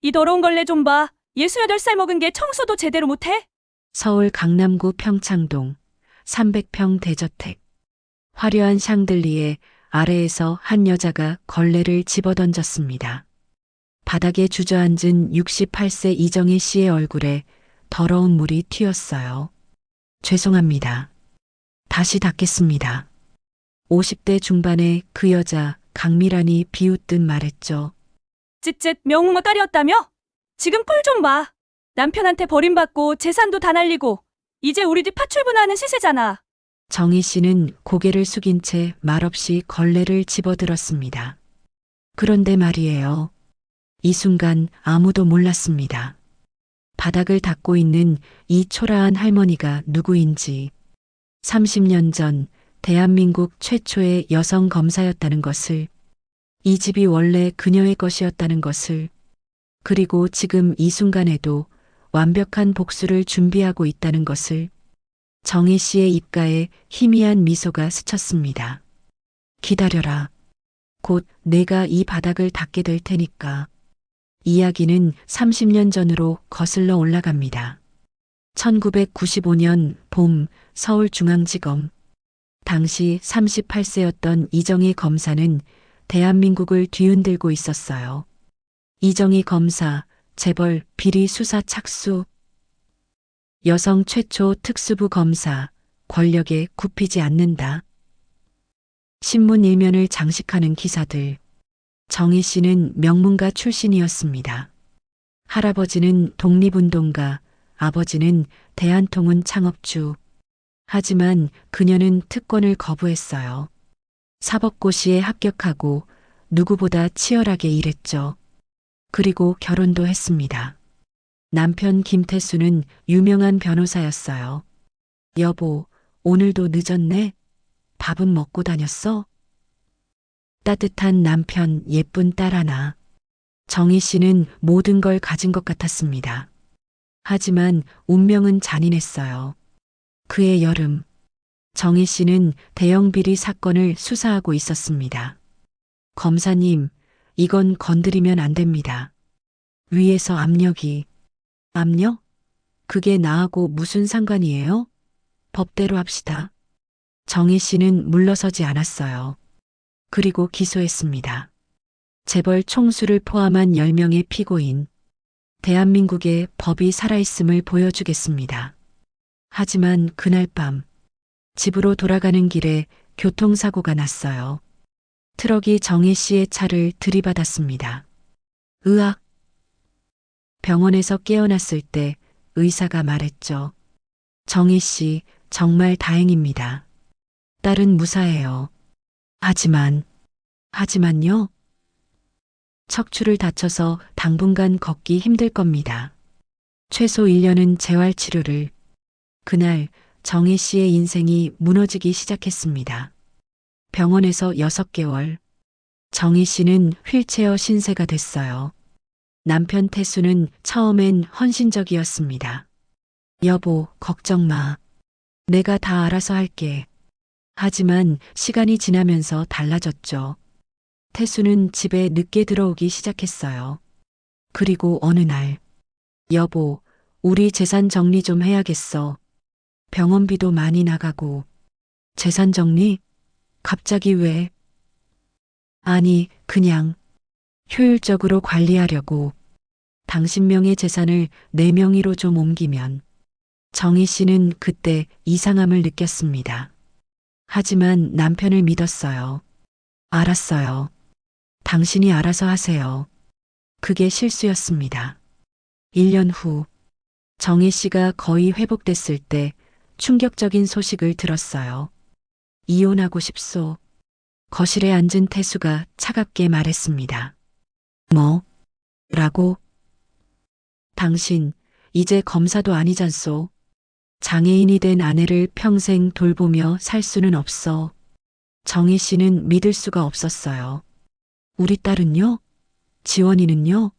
이 더러운 걸레 좀 봐. 68살 먹은 게 청소도 제대로 못해? 서울 강남구 평창동 300평 대저택. 화려한 샹들리에 아래에서 한 여자가 걸레를 집어던졌습니다. 바닥에 주저앉은 68세 이정희 씨의 얼굴에 더러운 물이 튀었어요. 죄송합니다. 다시 닦겠습니다. 50대 중반의 그 여자 강미란이 비웃듯 말했죠. 쯧쯧 명웅어 딸이었다며? 지금 꼴 좀 봐. 남편한테 버림받고 재산도 다 날리고 이제 우리 집 파출분하는 시세잖아. 정희 씨는 고개를 숙인 채 말없이 걸레를 집어들었습니다. 그런데 말이에요. 이 순간 아무도 몰랐습니다. 바닥을 닦고 있는 이 초라한 할머니가 누구인지, 30년 전 대한민국 최초의 여성 검사였다는 것을, 이 집이 원래 그녀의 것이었다는 것을, 그리고 지금 이 순간에도 완벽한 복수를 준비하고 있다는 것을 정희 씨의 입가에 희미한 미소가 스쳤습니다. 기다려라. 곧 내가 이 바닥을 닦게 될 테니까. 이야기는 30년 전으로 거슬러 올라갑니다. 1995년 봄 서울중앙지검. 당시 38세였던 이정희 검사는 대한민국을 뒤흔들고 있었어요. 이정희 검사, 재벌 비리 수사 착수. 여성 최초 특수부 검사, 권력에 굽히지 않는다. 신문 일면을 장식하는 기사들. 정희 씨는 명문가 출신이었습니다. 할아버지는 독립운동가, 아버지는 대한통운 창업주. 하지만 그녀는 특권을 거부했어요. 사법고시에 합격하고 누구보다 치열하게 일했죠. 그리고 결혼도 했습니다. 남편 김태수는 유명한 변호사였어요. 여보, 오늘도 늦었네? 밥은 먹고 다녔어? 따뜻한 남편, 예쁜 딸 하나. 정희 씨는 모든 걸 가진 것 같았습니다. 하지만 운명은 잔인했어요. 그해 여름, 정희 씨는 대형 비리 사건을 수사하고 있었습니다. 검사님, 이건 건드리면 안 됩니다. 위에서 압력이. 압력? 그게 나하고 무슨 상관이에요? 법대로 합시다. 정희 씨는 물러서지 않았어요. 그리고 기소했습니다. 재벌 총수를 포함한 10명의 피고인. 대한민국의 법이 살아있음을 보여주겠습니다. 하지만 그날 밤, 집으로 돌아가는 길에 교통사고가 났어요. 트럭이 정희 씨의 차를 들이받았습니다. 으악! 병원에서 깨어났을 때 의사가 말했죠. 정희 씨, 정말 다행입니다. 딸은 무사해요. 하지만요? 척추를 다쳐서 당분간 걷기 힘들 겁니다. 최소 1년은 재활치료를. 그날 정희 씨의 인생이 무너지기 시작했습니다. 병원에서 6개월. 정희 씨는 휠체어 신세가 됐어요. 남편 태수는 처음엔 헌신적이었습니다. 여보, 걱정 마. 내가 다 알아서 할게. 하지만 시간이 지나면서 달라졌죠. 태수는 집에 늦게 들어오기 시작했어요. 그리고 어느 날, 여보, 우리 재산 정리 좀 해야겠어. 병원비도 많이 나가고. 재산 정리? 갑자기 왜? 아니, 그냥 효율적으로 관리하려고. 당신 명의 재산을 내 명의로 좀 옮기면. 정희 씨는 그때 이상함을 느꼈습니다. 하지만 남편을 믿었어요. 알았어요. 당신이 알아서 하세요. 그게 실수였습니다. 1년 후, 정희 씨가 거의 회복됐을 때 충격적인 소식을 들었어요. 이혼하고 싶소. 거실에 앉은 태수가 차갑게 말했습니다. 뭐? 라고? 당신, 이제 검사도 아니잖소. 장애인이 된 아내를 평생 돌보며 살 수는 없어. 정희 씨는 믿을 수가 없었어요. 우리 딸은요? 지원이는요?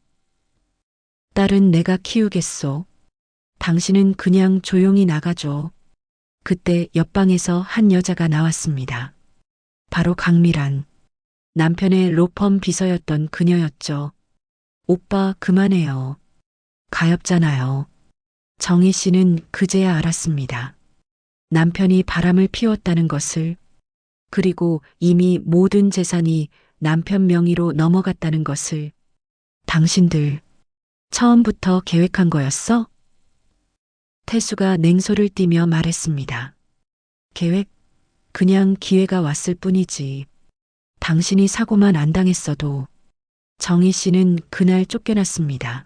딸은 내가 키우겠소. 당신은 그냥 조용히 나가줘. 그때 옆방에서 한 여자가 나왔습니다. 바로 강미란. 남편의 로펌 비서였던 그녀였죠. 오빠 그만해요. 가엾잖아요. 정희 씨는 그제야 알았습니다. 남편이 바람을 피웠다는 것을, 그리고 이미 모든 재산이 남편 명의로 넘어갔다는 것을. 당신들 처음부터 계획한 거였어? 태수가 냉소를 띠며 말했습니다. 계획? 그냥 기회가 왔을 뿐이지. 당신이 사고만 안 당했어도. 정희 씨는 그날 쫓겨났습니다.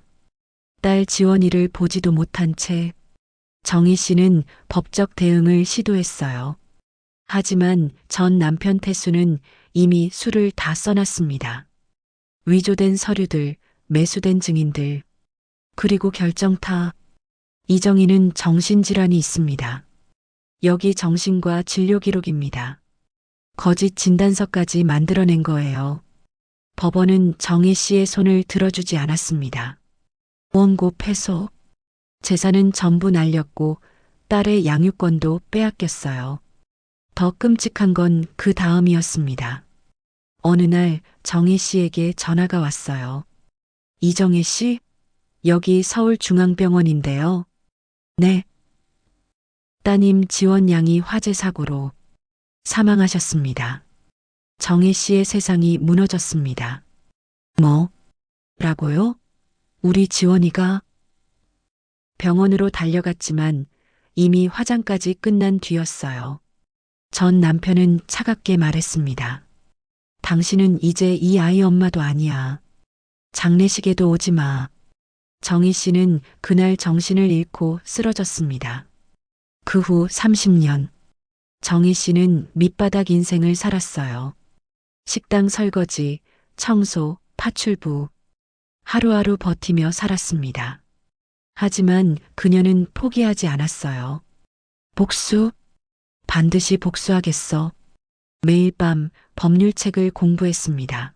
딸 지원이를 보지도 못한 채 정희 씨는 법적 대응을 시도했어요. 하지만 전 남편 태수는 이미 술을 다 써놨습니다. 위조된 서류들, 매수된 증인들, 그리고 결정타. 이정희는 정신질환이 있습니다. 여기 정신과 진료 기록입니다. 거짓 진단서까지 만들어낸 거예요. 법원은 정희 씨의 손을 들어주지 않았습니다. 원고 패소. 재산은 전부 날렸고 딸의 양육권도 빼앗겼어요. 더 끔찍한 건 그 다음이었습니다. 어느 날 정희 씨에게 전화가 왔어요. 이정희 씨? 여기 서울중앙병원인데요. 네. 따님 지원 양이 화재 사고로 사망하셨습니다. 정희 씨의 세상이 무너졌습니다. 뭐? 라고요? 우리 지원이가? 병원으로 달려갔지만 이미 화장까지 끝난 뒤였어요. 전 남편은 차갑게 말했습니다. 당신은 이제 이 아이 엄마도 아니야. 장례식에도 오지 마. 정희 씨는 그날 정신을 잃고 쓰러졌습니다. 그 후 30년, 정희 씨는 밑바닥 인생을 살았어요. 식당 설거지, 청소, 파출부. 하루하루 버티며 살았습니다. 하지만 그녀는 포기하지 않았어요. 복수? 반드시 복수하겠어. 매일 밤 법률책을 공부했습니다.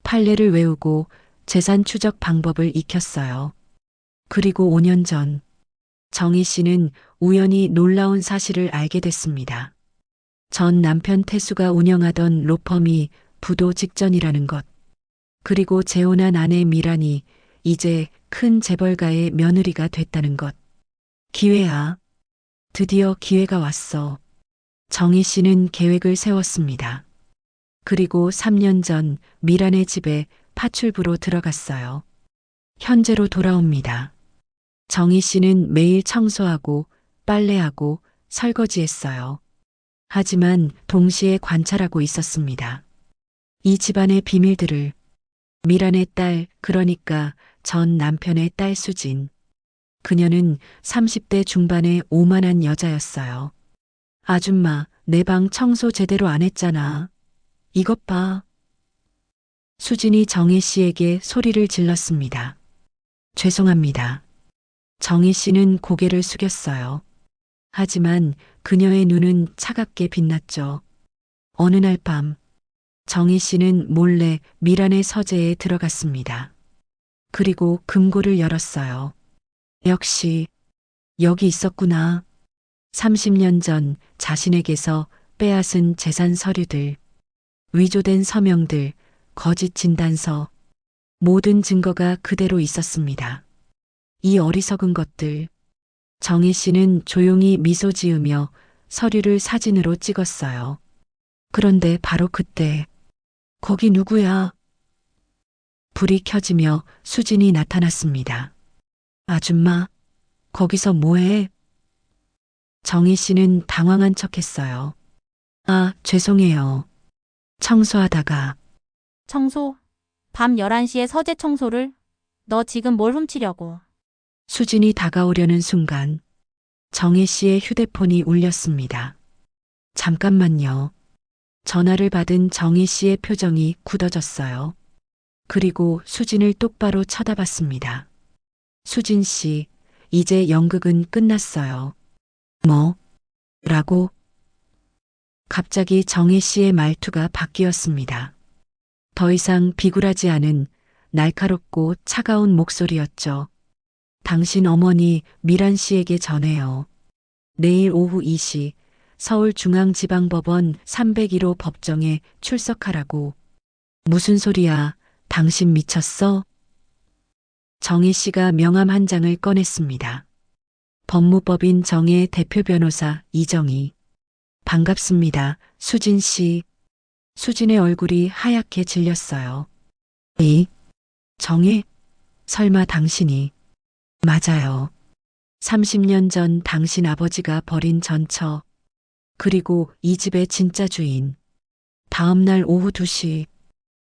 판례를 외우고 재산 추적 방법을 익혔어요. 그리고 5년 전, 정희 씨는 우연히 놀라운 사실을 알게 됐습니다. 전 남편 태수가 운영하던 로펌이 부도 직전이라는 것. 그리고 재혼한 아내 미란이 이제 큰 재벌가의 며느리가 됐다는 것. 기회야. 드디어 기회가 왔어. 정희 씨는 계획을 세웠습니다. 그리고 3년 전 미란의 집에 파출부로 들어갔어요. 현재로 돌아옵니다. 정희 씨는 매일 청소하고 빨래하고 설거지했어요. 하지만 동시에 관찰하고 있었습니다. 이 집안의 비밀들을. 미란의 딸, 그러니까 전 남편의 딸 수진. 그녀는 30대 중반의 오만한 여자였어요. 아줌마, 내 방 청소 제대로 안 했잖아. 이것 봐. 수진이 정희 씨에게 소리를 질렀습니다. 죄송합니다. 정희 씨는 고개를 숙였어요. 하지만 그녀의 눈은 차갑게 빛났죠. 어느 날 밤, 정희 씨는 몰래 미란의 서재에 들어갔습니다. 그리고 금고를 열었어요. 역시 여기 있었구나. 30년 전 자신에게서 빼앗은 재산 서류들, 위조된 서명들, 거짓 진단서, 모든 증거가 그대로 있었습니다. 이 어리석은 것들. 정희 씨는 조용히 미소 지으며 서류를 사진으로 찍었어요. 그런데 바로 그때, 거기 누구야? 불이 켜지며 수진이 나타났습니다. 아줌마, 거기서 뭐해? 정희 씨는 당황한 척했어요. 아, 죄송해요. 청소하다가. 청소? 밤 11시에 서재 청소를? 너 지금 뭘 훔치려고? 수진이 다가오려는 순간 정희 씨의 휴대폰이 울렸습니다. 잠깐만요. 전화를 받은 정희 씨의 표정이 굳어졌어요. 그리고 수진을 똑바로 쳐다봤습니다. 수진 씨, 이제 연극은 끝났어요. 뭐? 라고? 갑자기 정희 씨의 말투가 바뀌었습니다. 더 이상 비굴하지 않은 날카롭고 차가운 목소리였죠. 당신 어머니 미란 씨에게 전해요. 내일 오후 2시 서울중앙지방법원 301호 법정에 출석하라고. 무슨 소리야? 당신 미쳤어? 정혜 씨가 명함 한 장을 꺼냈습니다. 법무법인 정혜의 대표 변호사 이정희. 반갑습니다. 수진 씨. 수진의 얼굴이 하얗게 질렸어요. 이, 정혜? 설마 당신이? 맞아요. 30년 전 당신 아버지가 버린 전처. 그리고 이 집의 진짜 주인. 다음 날 오후 2시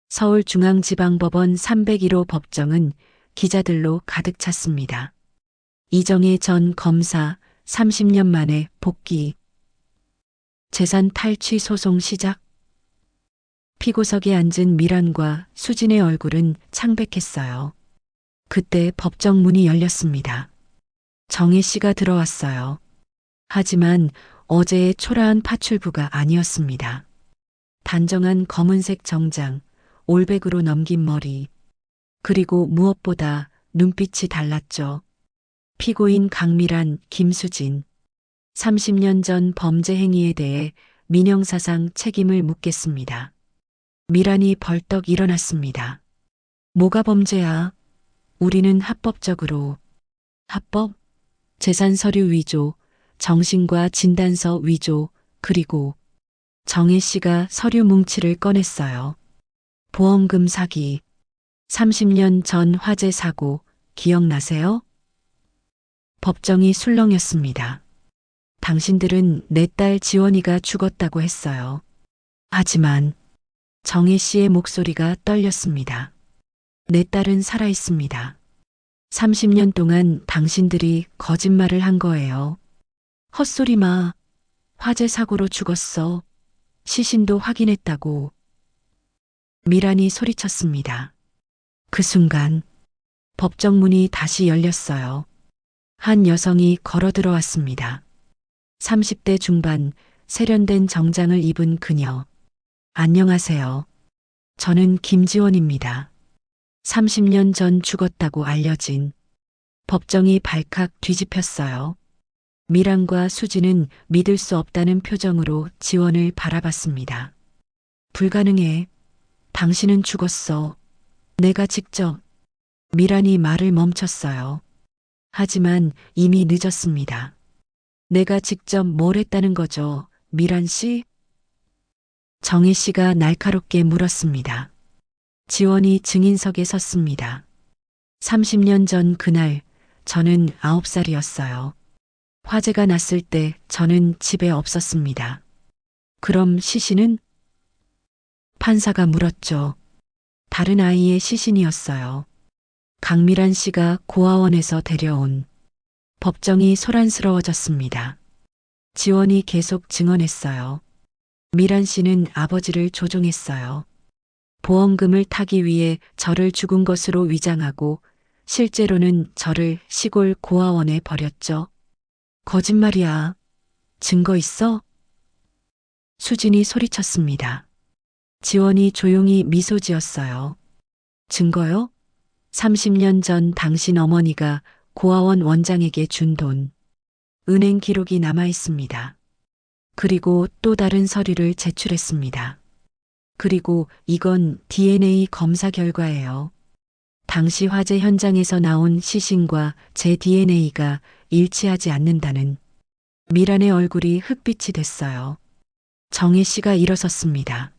서울중앙지방법원 301호 법정은 기자들로 가득 찼습니다. 이정혜 전 검사 30년 만에 복귀. 재산 탈취 소송 시작. 피고석에 앉은 미란과 수진의 얼굴은 창백했어요. 그때 법정 문이 열렸습니다. 정혜 씨가 들어왔어요. 하지만 어제의 초라한 파출부가 아니었습니다. 단정한 검은색 정장, 올백으로 넘긴 머리, 그리고 무엇보다 눈빛이 달랐죠. 피고인 강미란, 김수진. 30년 전 범죄 행위에 대해 민형사상 책임을 묻겠습니다. 미란이 벌떡 일어났습니다. 뭐가 범죄야? 우리는 합법적으로. 합법? 재산 서류 위조, 정신과 진단서 위조, 그리고 정혜 씨가 서류 뭉치를 꺼냈어요. 보험금 사기. 30년 전 화재 사고, 기억나세요? 법정이 술렁였습니다. 당신들은 내 딸 지원이가 죽었다고 했어요. 하지만 정혜 씨의 목소리가 떨렸습니다. 내 딸은 살아있습니다. 30년 동안 당신들이 거짓말을 한 거예요. 헛소리 마. 화재 사고로 죽었어. 시신도 확인했다고. 미란이 소리쳤습니다. 그 순간 법정 문이 다시 열렸어요. 한 여성이 걸어 들어왔습니다. 30대 중반 세련된 정장을 입은 그녀. 안녕하세요. 저는 김지원입니다. 30년 전 죽었다고 알려진. 법정이 발칵 뒤집혔어요. 미란과 수진은 믿을 수 없다는 표정으로 지원을 바라봤습니다. 불가능해. 당신은 죽었어. 내가 직접. 미란이 말을 멈췄어요. 하지만 이미 늦었습니다. 내가 직접 뭘 했다는 거죠, 미란 씨? 정혜 씨가 날카롭게 물었습니다. 지원이 증인석에 섰습니다. 30년 전 그날 저는 9살이었어요. 화재가 났을 때 저는 집에 없었습니다. 그럼 시신은? 판사가 물었죠. 다른 아이의 시신이었어요. 강미란 씨가 고아원에서 데려온. 법정이 소란스러워졌습니다. 지원이 계속 증언했어요. 미란 씨는 아버지를 조종했어요. 보험금을 타기 위해 저를 죽은 것으로 위장하고 실제로는 저를 시골 고아원에 버렸죠. 거짓말이야. 증거 있어? 수진이 소리쳤습니다. 지원이 조용히 미소 지었어요. 증거요? 30년 전 당신 어머니가 고아원 원장에게 준 돈. 은행 기록이 남아 있습니다. 그리고 또 다른 서류를 제출했습니다. 그리고 이건 DNA 검사 결과예요. 당시 화재 현장에서 나온 시신과 제 DNA가 일치하지 않는다는. 미란의 얼굴이 흑빛이 됐어요. 정혜 씨가 일어섰습니다.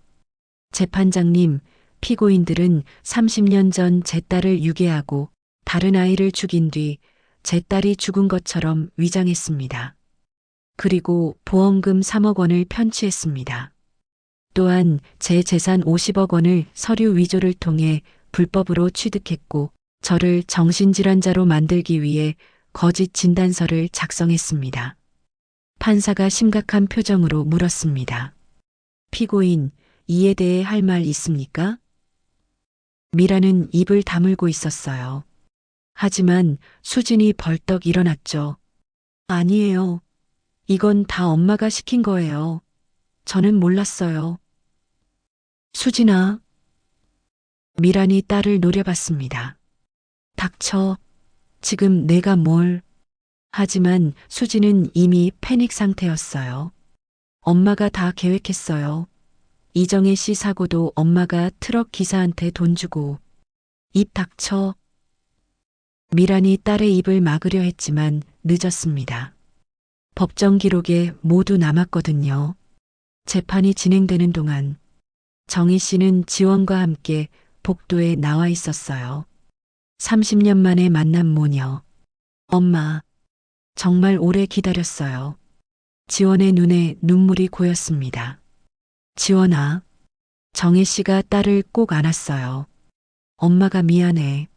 재판장님, 피고인들은 30년 전 제 딸을 유괴하고 다른 아이를 죽인 뒤 제 딸이 죽은 것처럼 위장했습니다. 그리고 보험금 3억 원을 편취했습니다. 또한 제 재산 50억 원을 서류 위조를 통해 불법으로 취득했고 저를 정신질환자로 만들기 위해 거짓 진단서를 작성했습니다. 판사가 심각한 표정으로 물었습니다. 피고인, 이에 대해 할 말 있습니까? 미라는 입을 다물고 있었어요. 하지만 수진이 벌떡 일어났죠. 아니에요. 이건 다 엄마가 시킨 거예요. 저는 몰랐어요. 수진아. 미란이 딸을 노려봤습니다. 닥쳐. 지금 내가 뭘. 하지만 수진은 이미 패닉 상태였어요. 엄마가 다 계획했어요. 이정혜 씨 사고도 엄마가 트럭 기사한테 돈 주고. 입 닥쳐. 미란이 딸의 입을 막으려 했지만 늦었습니다. 법정 기록에 모두 남았거든요. 재판이 진행되는 동안 정희 씨는 지원과 함께 복도에 나와 있었어요. 30년 만에 만난 모녀. 엄마, 정말 오래 기다렸어요. 지원의 눈에 눈물이 고였습니다. 지원아, 정희 씨가 딸을 꼭 안았어요. 엄마가 미안해.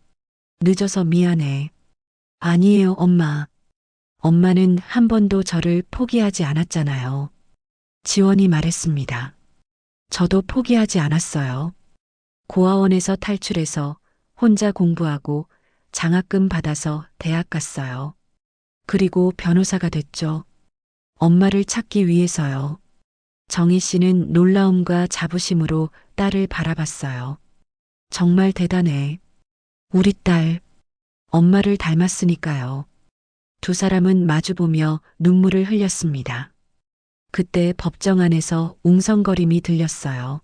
늦어서 미안해. 아니에요, 엄마. 엄마는 한 번도 저를 포기하지 않았잖아요. 지원이 말했습니다. 저도 포기하지 않았어요. 고아원에서 탈출해서 혼자 공부하고 장학금 받아서 대학 갔어요. 그리고 변호사가 됐죠. 엄마를 찾기 위해서요. 정희 씨는 놀라움과 자부심으로 딸을 바라봤어요. 정말 대단해. 우리 딸, 엄마를 닮았으니까요. 두 사람은 마주보며 눈물을 흘렸습니다. 그때 법정 안에서 웅성거림이 들렸어요.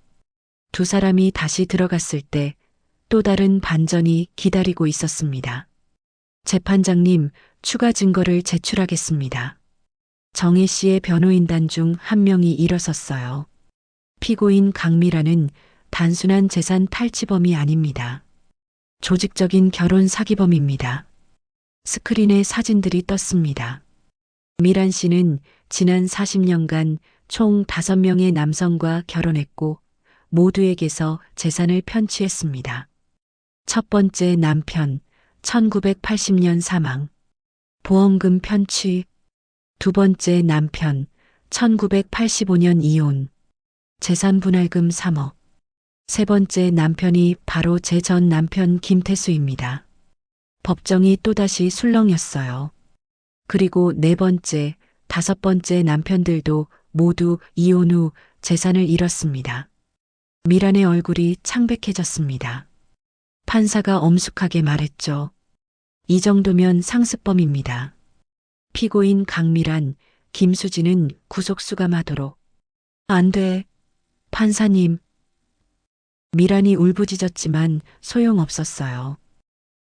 두 사람이 다시 들어갔을 때 또 다른 반전이 기다리고 있었습니다. 재판장님, 추가 증거를 제출하겠습니다. 정희 씨의 변호인단 중 한 명이 일어섰어요. 피고인 강미라는 단순한 재산 탈취범이 아닙니다. 조직적인 결혼 사기범입니다. 스크린에 사진들이 떴습니다. 미란 씨는 지난 40년간 총 5명의 남성과 결혼했고 모두에게서 재산을 편취했습니다. 첫 번째 남편, 1980년 사망. 보험금 편취. 두 번째 남편, 1985년 이혼. 재산 분할금 3억. 세 번째 남편이 바로 제 전 남편 김태수입니다. 법정이 또다시 술렁였어요. 그리고 네 번째, 다섯 번째 남편들도 모두 이혼 후 재산을 잃었습니다. 미란의 얼굴이 창백해졌습니다. 판사가 엄숙하게 말했죠. 이 정도면 상습범입니다. 피고인 강미란, 김수진은 구속 수감하도록. 안 돼. 판사님. 미란이 울부짖었지만 소용없었어요.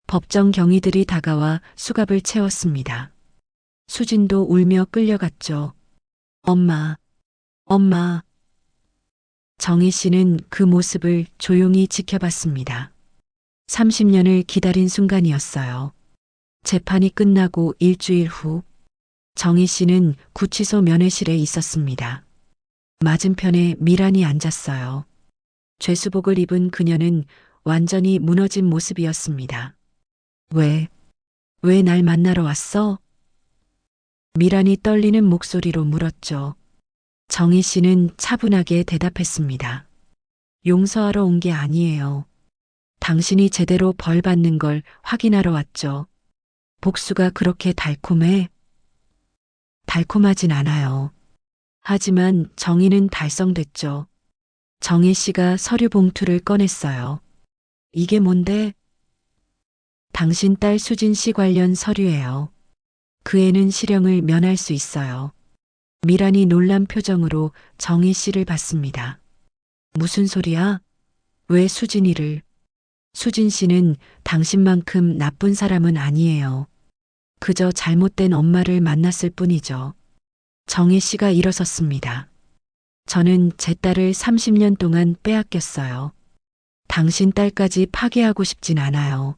법정 경위들이 다가와 수갑을 채웠습니다. 수진도 울며 끌려갔죠. 엄마, 엄마. 정희 씨는 그 모습을 조용히 지켜봤습니다. 30년을 기다린 순간이었어요. 재판이 끝나고 일주일 후 정희 씨는 구치소 면회실에 있었습니다. 맞은편에 미란이 앉았어요. 죄수복을 입은 그녀는 완전히 무너진 모습이었습니다. 왜 날 만나러 왔어? 미란이 떨리는 목소리로 물었죠. 정희 씨는 차분하게 대답했습니다. 용서하러 온 게 아니에요. 당신이 제대로 벌 받는 걸 확인하러 왔죠. 복수가 그렇게 달콤해? 달콤하진 않아요. 하지만 정의는 달성됐죠. 정희 씨가 서류 봉투를 꺼냈어요. 이게 뭔데? 당신 딸 수진 씨 관련 서류예요. 그 애는 실형을 면할 수 있어요. 미란이 놀란 표정으로 정희 씨를 봤습니다. 무슨 소리야? 왜 수진이를? 수진 씨는 당신만큼 나쁜 사람은 아니에요. 그저 잘못된 엄마를 만났을 뿐이죠. 정희 씨가 일어섰습니다. 저는 제 딸을 30년 동안 빼앗겼어요. 당신 딸까지 파괴하고 싶진 않아요.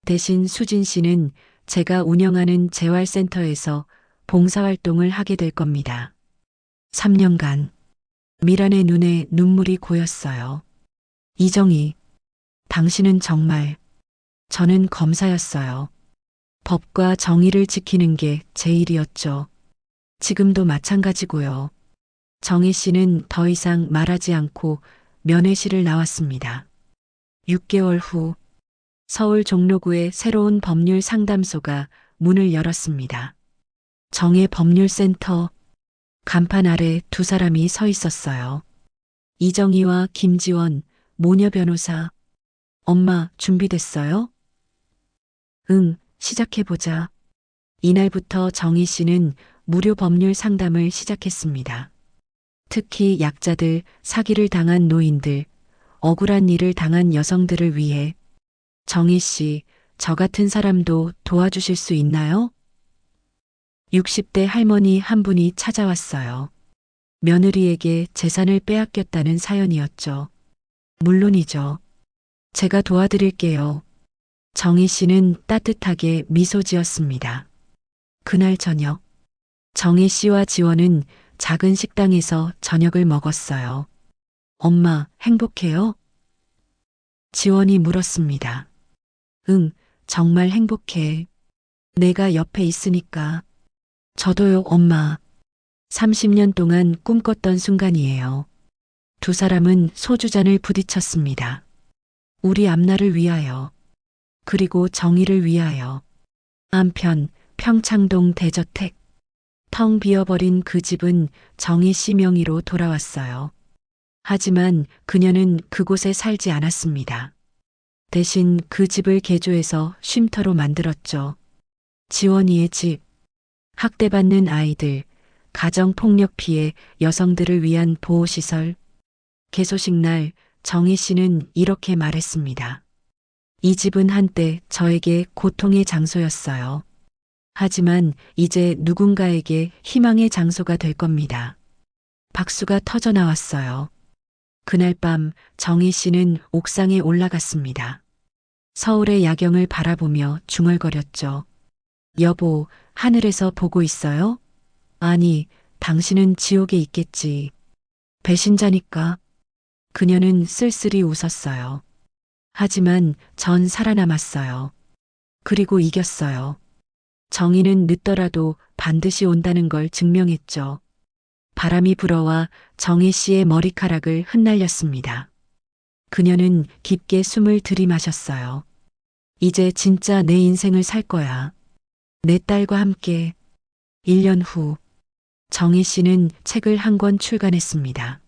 대신 수진 씨는 제가 운영하는 재활센터에서 봉사활동을 하게 될 겁니다. 3년간 미란의 눈에 눈물이 고였어요. 이정희, 당신은 정말, 저는 검사였어요. 법과 정의를 지키는 게 제 일이었죠. 지금도 마찬가지고요. 정희 씨는 더 이상 말하지 않고 면회실을 나왔습니다. 6개월 후 서울 종로구의 새로운 법률 상담소가 문을 열었습니다. 정의 법률센터. 간판 아래 두 사람이 서 있었어요. 이정희와 김지원, 모녀 변호사. 엄마, 준비됐어요? 응, 시작해보자. 이날부터 정희 씨는 무료 법률 상담을 시작했습니다. 특히 약자들, 사기를 당한 노인들, 억울한 일을 당한 여성들을 위해 정희 씨, 저 같은 사람도 도와주실 수 있나요? 60대 할머니 한 분이 찾아왔어요. 며느리에게 재산을 빼앗겼다는 사연이었죠. 물론이죠. 제가 도와드릴게요. 정희 씨는 따뜻하게 미소 지었습니다. 그날 저녁, 정희 씨와 지원은 작은 식당에서 저녁을 먹었어요. 엄마, 행복해요? 지원이 물었습니다. 응, 정말 행복해. 내가 옆에 있으니까. 저도요, 엄마. 30년 동안 꿈꿨던 순간이에요. 두 사람은 소주잔을 부딪혔습니다. 우리 앞날을 위하여. 그리고 정의를 위하여. 한편 평창동 대저택. 텅 비어버린 그 집은 정희 씨 명의로 돌아왔어요. 하지만 그녀는 그곳에 살지 않았습니다. 대신 그 집을 개조해서 쉼터로 만들었죠. 지원이의 집. 학대받는 아이들, 가정폭력 피해 여성들을 위한 보호시설. 개소식 날 정희 씨는 이렇게 말했습니다. 이 집은 한때 저에게 고통의 장소였어요. 하지만 이제 누군가에게 희망의 장소가 될 겁니다. 박수가 터져 나왔어요. 그날 밤 정희 씨는 옥상에 올라갔습니다. 서울의 야경을 바라보며 중얼거렸죠. 여보, 하늘에서 보고 있어요? 아니, 당신은 지옥에 있겠지. 배신자니까. 그녀는 쓸쓸히 웃었어요. 하지만 전 살아남았어요. 그리고 이겼어요. 정의는 늦더라도 반드시 온다는 걸 증명했죠. 바람이 불어와 정희 씨의 머리카락을 흩날렸습니다. 그녀는 깊게 숨을 들이마셨어요. 이제 진짜 내 인생을 살 거야. 내 딸과 함께. 1년 후, 정희 씨는 책을 한 권 출간했습니다.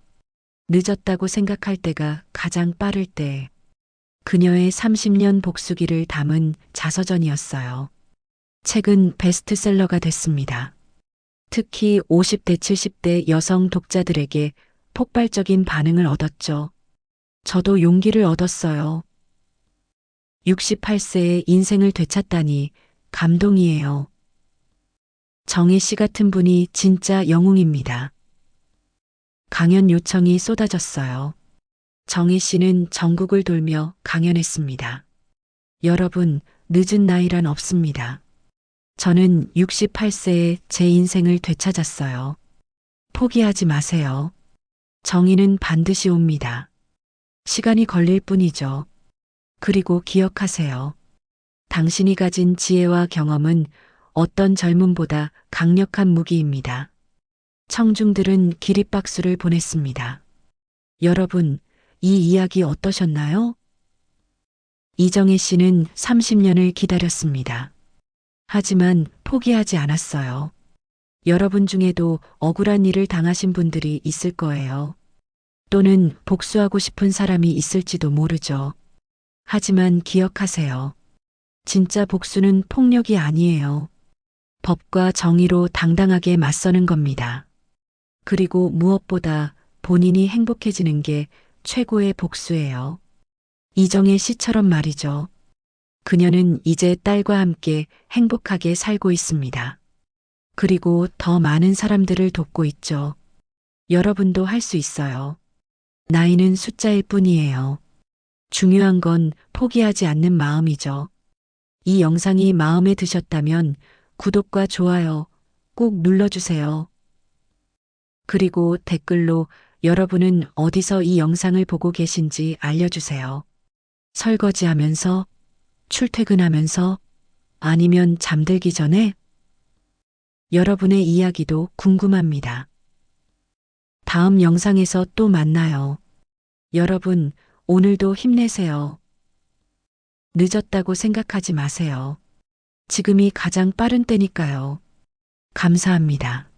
늦었다고 생각할 때가 가장 빠를 때. 그녀의 30년 복수기를 담은 자서전이었어요. 책은 베스트셀러가 됐습니다. 특히 50대, 70대 여성 독자들에게 폭발적인 반응을 얻었죠. 저도 용기를 얻었어요. 68세의 인생을 되찾다니 감동이에요. 정희 씨 같은 분이 진짜 영웅입니다. 강연 요청이 쏟아졌어요. 정희 씨는 전국을 돌며 강연했습니다. 여러분, 늦은 나이란 없습니다. 저는 68세에 제 인생을 되찾았어요. 포기하지 마세요. 정의는 반드시 옵니다. 시간이 걸릴 뿐이죠. 그리고 기억하세요. 당신이 가진 지혜와 경험은 어떤 젊음보다 강력한 무기입니다. 청중들은 기립박수를 보냈습니다. 여러분, 이 이야기 어떠셨나요? 이정혜 씨는 30년을 기다렸습니다. 하지만 포기하지 않았어요. 여러분 중에도 억울한 일을 당하신 분들이 있을 거예요. 또는 복수하고 싶은 사람이 있을지도 모르죠. 하지만 기억하세요. 진짜 복수는 폭력이 아니에요. 법과 정의로 당당하게 맞서는 겁니다. 그리고 무엇보다 본인이 행복해지는 게 최고의 복수예요. 이정혜 씨처럼 말이죠. 그녀는 이제 딸과 함께 행복하게 살고 있습니다. 그리고 더 많은 사람들을 돕고 있죠. 여러분도 할 수 있어요. 나이는 숫자일 뿐이에요. 중요한 건 포기하지 않는 마음이죠. 이 영상이 마음에 드셨다면 구독과 좋아요 꼭 눌러주세요. 그리고 댓글로 여러분은 어디서 이 영상을 보고 계신지 알려주세요. 설거지하면서, 출퇴근하면서, 아니면 잠들기 전에? 여러분의 이야기도 궁금합니다. 다음 영상에서 또 만나요. 여러분, 오늘도 힘내세요. 늦었다고 생각하지 마세요. 지금이 가장 빠른 때니까요. 감사합니다.